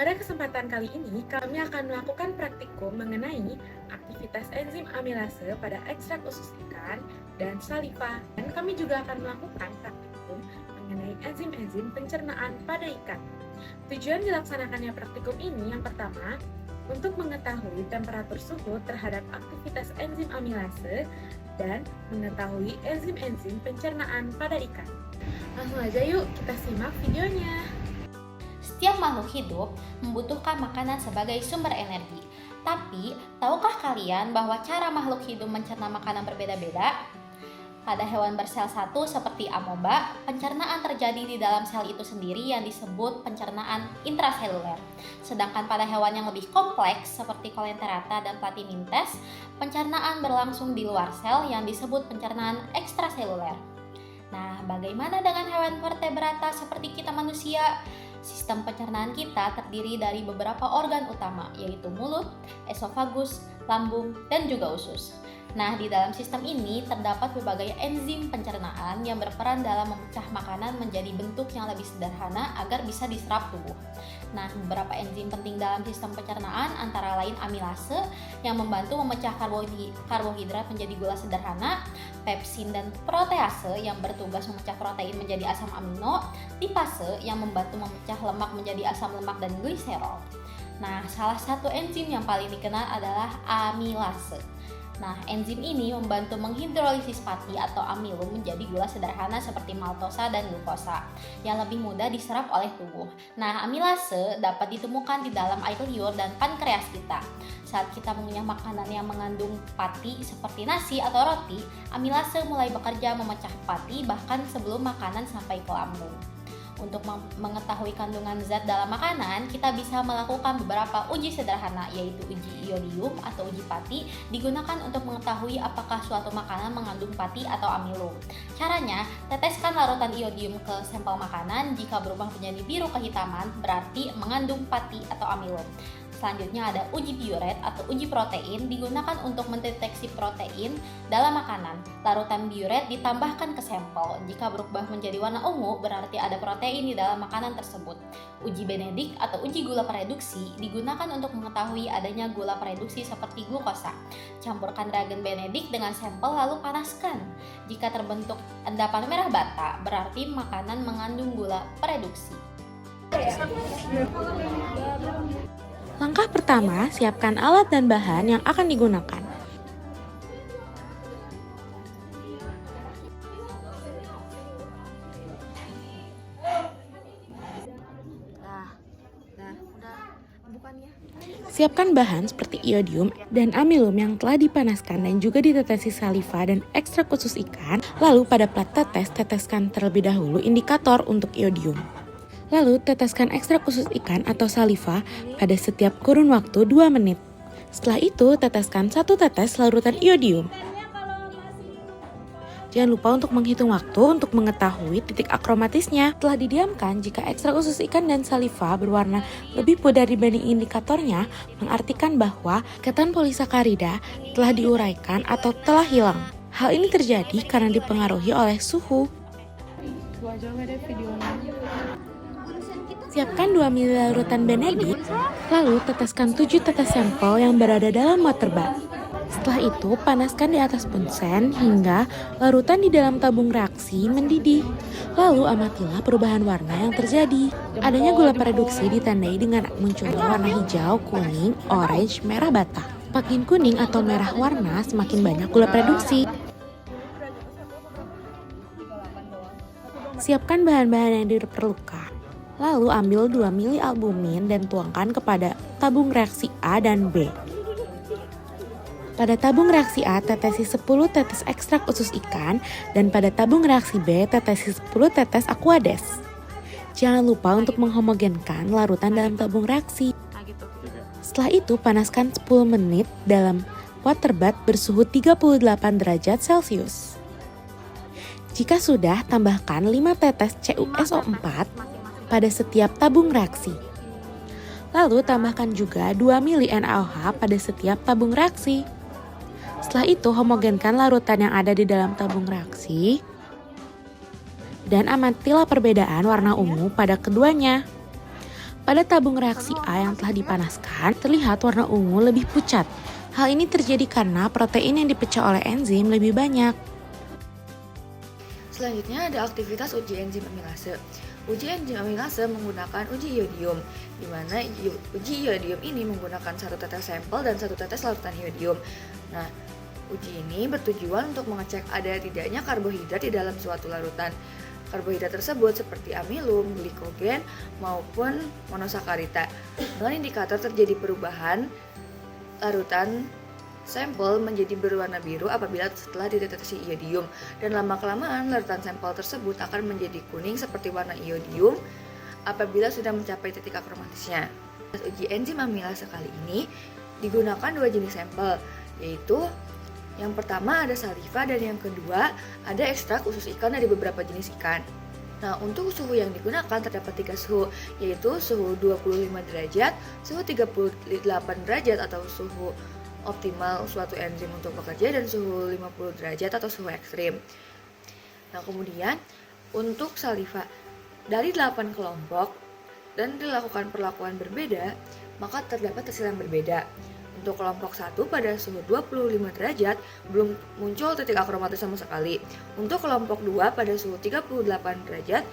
Pada kesempatan kali ini, kami akan melakukan praktikum mengenai aktivitas enzim amilase pada ekstrak usus ikan dan saliva. Dan kami juga akan melakukan praktikum mengenai enzim-enzim pencernaan pada ikan. Tujuan dilaksanakannya praktikum ini yang pertama, untuk mengetahui temperatur suhu terhadap aktivitas enzim amilase dan mengetahui enzim-enzim pencernaan pada ikan. Langsung aja yuk kita simak videonya. Setiap makhluk hidup membutuhkan makanan sebagai sumber energi. Tapi, tahukah kalian bahwa cara makhluk hidup mencerna makanan berbeda-beda? Pada hewan bersel satu seperti amoeba, pencernaan terjadi di dalam sel itu sendiri yang disebut pencernaan intraseluler. Sedangkan pada hewan yang lebih kompleks seperti Coelenterata dan Platymintes, pencernaan berlangsung di luar sel yang disebut pencernaan ekstraseluler. Nah, bagaimana dengan hewan vertebrata seperti kita manusia? Sistem pencernaan kita terdiri dari beberapa organ utama, yaitu mulut, esofagus, lambung, dan juga usus. Nah, di dalam sistem ini terdapat berbagai enzim pencernaan yang berperan dalam memecah makanan menjadi bentuk yang lebih sederhana agar bisa diserap tubuh. Nah, beberapa enzim penting dalam sistem pencernaan antara lain amilase yang membantu memecah karbohidrat menjadi gula sederhana, pepsin dan protease yang bertugas memecah protein menjadi asam amino, lipase yang membantu memecah lemak menjadi asam lemak dan gliserol. Nah, salah satu enzim yang paling dikenal adalah amilase. Nah, enzim ini membantu menghidrolisis pati atau amilum menjadi gula sederhana seperti maltosa dan glukosa yang lebih mudah diserap oleh tubuh. Nah, amilase dapat ditemukan di dalam air liur dan pankreas kita. Saat kita mengunyah makanan yang mengandung pati seperti nasi atau roti, amilase mulai bekerja memecah pati bahkan sebelum makanan sampai ke lambung. Untuk mengetahui kandungan zat dalam makanan, kita bisa melakukan beberapa uji sederhana, yaitu uji iodium atau uji pati, digunakan untuk mengetahui apakah suatu makanan mengandung pati atau amilum. Caranya, teteskan larutan iodium ke sampel makanan. Jika berubah menjadi biru kehitaman, berarti mengandung pati atau amilum. Selanjutnya ada uji biuret atau uji protein, digunakan untuk mendeteksi protein dalam makanan. Larutan biuret ditambahkan ke sampel. Jika berubah menjadi warna ungu, berarti ada protein di dalam makanan tersebut. Uji Benedict atau uji gula pereduksi digunakan untuk mengetahui adanya gula pereduksi seperti glukosa. Campurkan reagen Benedict dengan sampel lalu panaskan. Jika terbentuk endapan merah bata, berarti makanan mengandung gula pereduksi. Langkah pertama, siapkan alat dan bahan yang akan digunakan. Siapkan bahan seperti iodium dan amilum yang telah dipanaskan dan juga ditetesi saliva dan ekstrak usus ikan. Lalu pada plat tetes, teteskan terlebih dahulu indikator untuk iodium. Lalu teteskan ekstrak usus ikan atau saliva pada setiap kurun waktu 2 menit. Setelah itu teteskan 1 tetes larutan iodium. Jangan lupa untuk menghitung waktu untuk mengetahui titik akromatisnya. Setelah didiamkan, jika ekstrak usus ikan dan saliva berwarna lebih pudar dibanding indikatornya, mengartikan bahwa ketan polisakarida telah diuraikan atau telah hilang. Hal ini terjadi karena dipengaruhi oleh suhu. Siapkan 2 ml larutan Benedict, lalu teteskan 7 tetes sampel yang berada dalam water bath. Setelah itu, panaskan di atas punsen hingga larutan di dalam tabung reaksi mendidih. Lalu amatilah perubahan warna yang terjadi. Adanya gula pereduksi ditandai dengan munculnya warna hijau, kuning, orange, merah bata. Semakin kuning atau merah warna, semakin banyak gula pereduksi. Siapkan bahan-bahan yang diperlukan. Lalu ambil 2 ml albumin dan tuangkan kepada tabung reaksi A dan B. Pada tabung reaksi A, tetesi 10 tetes ekstrak usus ikan dan pada tabung reaksi B, tetesi 10 tetes aquades. Jangan lupa untuk menghomogenkan larutan dalam tabung reaksi. Setelah itu, panaskan 10 menit dalam water bath bersuhu 38 derajat Celcius. Jika sudah, tambahkan 5 tetes CuSO4 pada setiap tabung reaksi. Lalu tambahkan juga 2 ml NaOH pada setiap tabung reaksi. Setelah itu homogenkan larutan yang ada di dalam tabung reaksi dan amatilah perbedaan warna ungu pada keduanya. Pada tabung reaksi A yang telah dipanaskan, terlihat warna ungu lebih pucat. Hal ini terjadi karena protein yang dipecah oleh enzim lebih banyak. Selanjutnya ada aktivitas uji enzim amilase. Uji enzim amilase menggunakan uji iodium, di mana uji iodium ini menggunakan satu tetes sampel dan satu tetes larutan iodium. Nah, uji ini bertujuan untuk mengecek ada tidaknya karbohidrat di dalam suatu larutan. Karbohidrat tersebut seperti amilum, glikogen, maupun monosakarida. Dengan indikator terjadi perubahan larutan sampel menjadi berwarna biru apabila setelah dideteksi iodium, dan lama-kelamaan larutan sampel tersebut akan menjadi kuning seperti warna iodium apabila sudah mencapai titik akromatisnya. Uji enzim amilase kali ini digunakan dua jenis sampel, yaitu yang pertama ada saliva dan yang kedua ada ekstrak usus ikan dari beberapa jenis ikan. Nah, untuk suhu yang digunakan terdapat 3 suhu, yaitu suhu 25 derajat, suhu 38 derajat atau suhu optimal suatu enzim untuk bekerja, dan suhu 50 derajat atau suhu ekstrim. Nah, kemudian untuk saliva dari 8 kelompok dan dilakukan perlakuan berbeda, maka terdapat hasil yang berbeda. Untuk kelompok 1 pada suhu 25 derajat belum muncul titik akromatis sama sekali. Untuk kelompok 2 pada suhu 38 derajat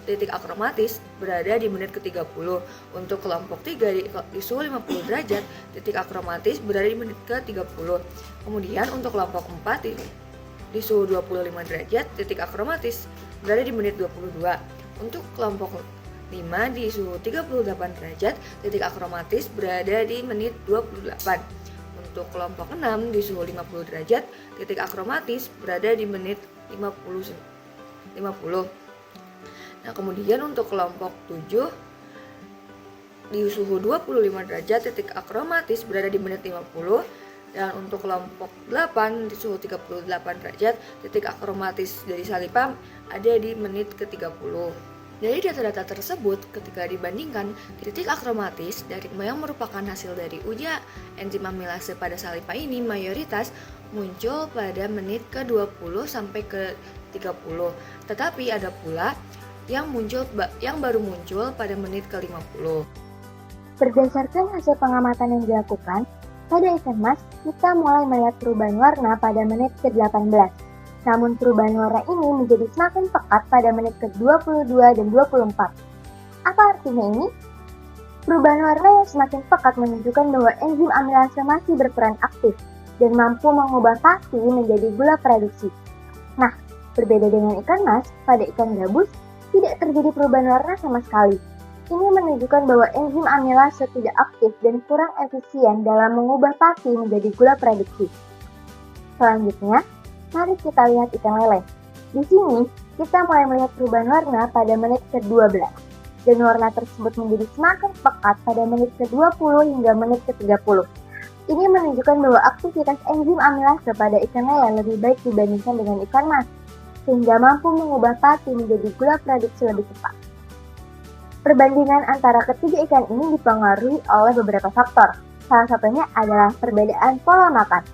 titik akromatis berada di menit ke-30. Untuk kelompok 3 di suhu 50 derajat, titik akromatis berada di menit ke-30. Kemudian untuk kelompok 4 di suhu 25 derajat, titik akromatis berada di menit 22. Untuk kelompok 5 di suhu 38 derajat, titik akromatis berada di menit 28. Untuk kelompok 6 di suhu 50 derajat, titik akromatis berada di menit 50. Nah, kemudian untuk kelompok 7 di suhu 25 derajat, titik akromatis berada di menit 50, dan untuk kelompok 8 di suhu 38 derajat, titik akromatis dari saliva ada di menit ke-30. Dari data-data tersebut, ketika dibandingkan titik akromatis dari yang merupakan hasil dari uji enzim amilase pada saliva ini mayoritas muncul pada menit ke-20 sampai ke-30. Tetapi ada pula yang baru muncul pada menit ke-50. Berdasarkan hasil pengamatan yang dilakukan, pada ikan mas kita mulai melihat perubahan warna pada menit ke-18. Namun perubahan warna ini menjadi semakin pekat pada menit ke-22 dan 24. Apa artinya ini? Perubahan warna yang semakin pekat menunjukkan bahwa enzim amilase masih berperan aktif dan mampu mengubah pasti menjadi gula produksi. Nah, berbeda dengan ikan mas, pada ikan gabus tidak terjadi perubahan warna sama sekali. Ini menunjukkan bahwa enzim amilase tidak aktif dan kurang efisien dalam mengubah pasti menjadi gula produksi. Selanjutnya, mari kita lihat ikan lele. Di sini, kita mulai melihat perubahan warna pada menit ke-12, dan warna tersebut menjadi semakin pekat pada menit ke-20 hingga menit ke-30. Ini menunjukkan bahwa aktivitas enzim amilase pada ikan lele lebih baik dibandingkan dengan ikan mas, sehingga mampu mengubah pati menjadi gula produksi lebih cepat. Perbandingan antara ketiga ikan ini dipengaruhi oleh beberapa faktor. Salah satunya adalah perbedaan pola makan.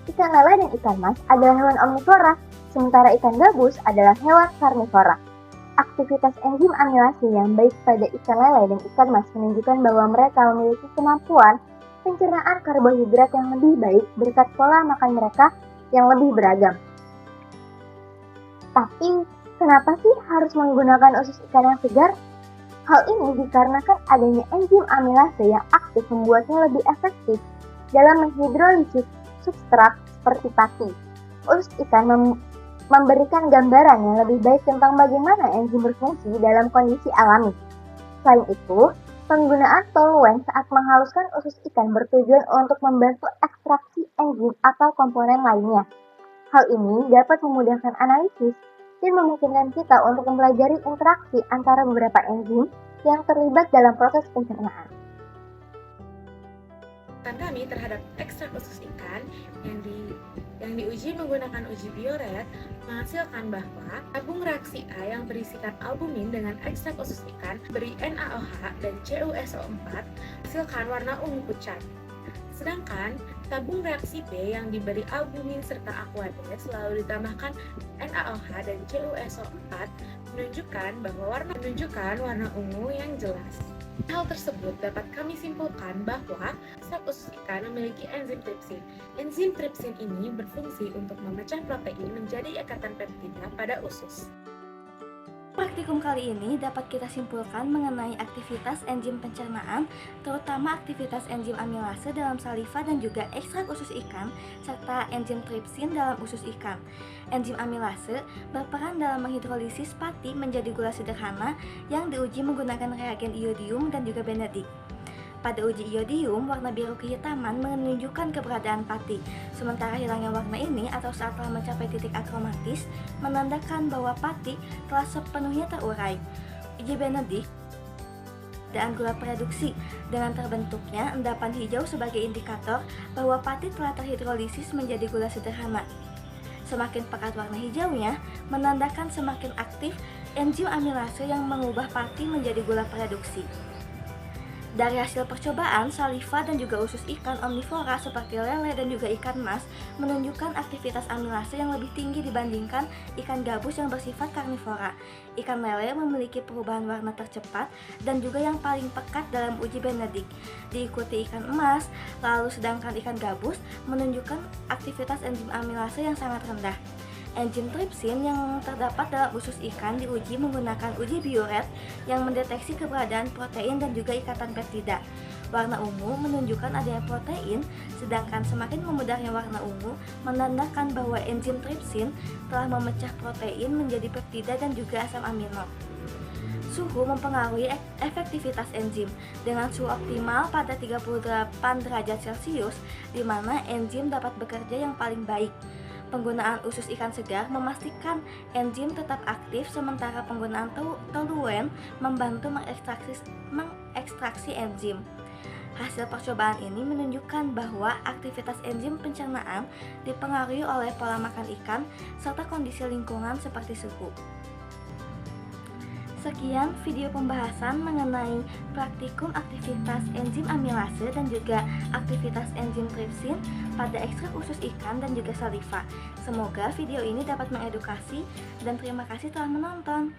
Ikan lele dan ikan mas adalah hewan omnivora, sementara ikan gabus adalah hewan karnivora. Aktivitas enzim amilase yang baik pada ikan lele dan ikan mas menunjukkan bahwa mereka memiliki kemampuan pencernaan karbohidrat yang lebih baik berkat pola makan mereka yang lebih beragam. Tapi, kenapa sih harus menggunakan usus ikan yang segar? Hal ini dikarenakan adanya enzim amilase yang aktif membuatnya lebih efektif dalam menghidrolisis substrat seperti pati. Usus ikan memberikan gambaran yang lebih baik tentang bagaimana enzim berfungsi dalam kondisi alami. Selain itu, penggunaan toluen saat menghaluskan usus ikan bertujuan untuk membantu ekstraksi enzim atau komponen lainnya. Hal ini dapat memudahkan analisis dan memungkinkan kita untuk mempelajari interaksi antara beberapa enzim yang terlibat dalam proses pencernaan. Kami terhadap ekstrak usus ikan yang diuji menggunakan uji bioreak menghasilkan bahwa tabung reaksi A yang berisikan albumin dengan ekstrak usus ikan beri NaOH dan CuSO4 menghasilkan warna ungu pucat. Sedangkan tabung reaksi B yang diberi albumin serta aquades lalu ditambahkan NaOH dan CuSO4 menunjukkan warna ungu yang jelas. Hal tersebut dapat kami simpulkan bahwa ekstrak usus ikan memiliki enzim tripsin. Enzim tripsin ini berfungsi untuk memecah protein menjadi ikatan peptida pada usus. Praktikum kali ini dapat kita simpulkan mengenai aktivitas enzim pencernaan, terutama aktivitas enzim amilase dalam saliva dan juga ekstrak usus ikan, serta enzim tripsin dalam usus ikan. Enzim amilase berperan dalam menghidrolisis pati menjadi gula sederhana yang diuji menggunakan reagen iodium dan juga benedik. Pada uji iodium, warna biru kehitaman menunjukkan keberadaan pati, sementara hilangnya warna ini atau saat telah mencapai titik akromatis menandakan bahwa pati telah sepenuhnya terurai. Uji benedik dan gula reduksi dengan terbentuknya endapan hijau sebagai indikator bahwa pati telah terhidrolisis menjadi gula sederhana. Semakin pekat warna hijaunya menandakan semakin aktif enzim amilase yang mengubah pati menjadi gula reduksi. Dari hasil percobaan, saliva dan juga usus ikan omnivora seperti lele dan juga ikan mas menunjukkan aktivitas amilase yang lebih tinggi dibandingkan ikan gabus yang bersifat karnivora. Ikan lele memiliki perubahan warna tercepat dan juga yang paling pekat dalam uji benedik, diikuti ikan emas, lalu sedangkan ikan gabus menunjukkan aktivitas enzim amilase yang sangat rendah. Enzim tripsin yang terdapat dalam usus ikan diuji menggunakan uji bioret yang mendeteksi keberadaan protein dan juga ikatan peptida. Warna ungu menunjukkan adanya protein, sedangkan semakin memudahnya warna ungu menandakan bahwa enzim tripsin telah memecah protein menjadi peptida dan juga asam amino. Suhu mempengaruhi efektivitas enzim. Dengan suhu optimal pada 38 derajat Celcius, di mana enzim dapat bekerja yang paling baik. Penggunaan usus ikan segar memastikan enzim tetap aktif, sementara penggunaan toluen membantu mengekstraksi enzim. Hasil percobaan ini menunjukkan bahwa aktivitas enzim pencernaan dipengaruhi oleh pola makan ikan serta kondisi lingkungan seperti suhu. Sekian video pembahasan mengenai praktikum aktivitas enzim amilase dan juga aktivitas enzim tripsin pada ekstrak usus ikan dan juga saliva. Semoga video ini dapat mengedukasi dan terima kasih telah menonton.